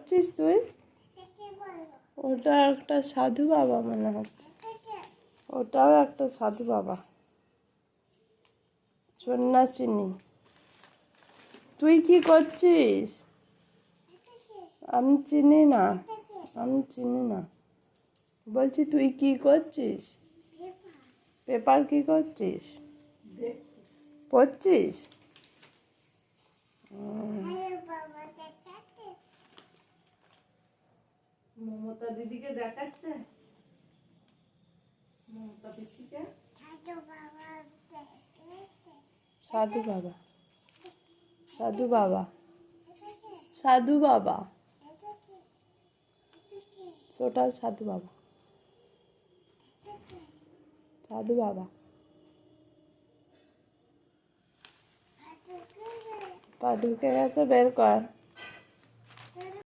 করছিস তুই? ওটা একটা সাধু বাবা মনে হচ্ছে। ওটাও একটা সাধু বাবা, সন্ন্যাসিনী। তুই কি করছিস? আমি চিনি না, আমি চিনি না। বলছি তুই কি করছিস? পেপার কি করছিস? পড়ছিস? মমতা দিদিকে দেখাচ্ছে, মমতা পিসিকে। সাধু বাবা, সাধু বাবা, সাধু বাবা, ওটাও সাধু বাবা, সাধু বাবা। পা ঢুকে গেছে, বের কর।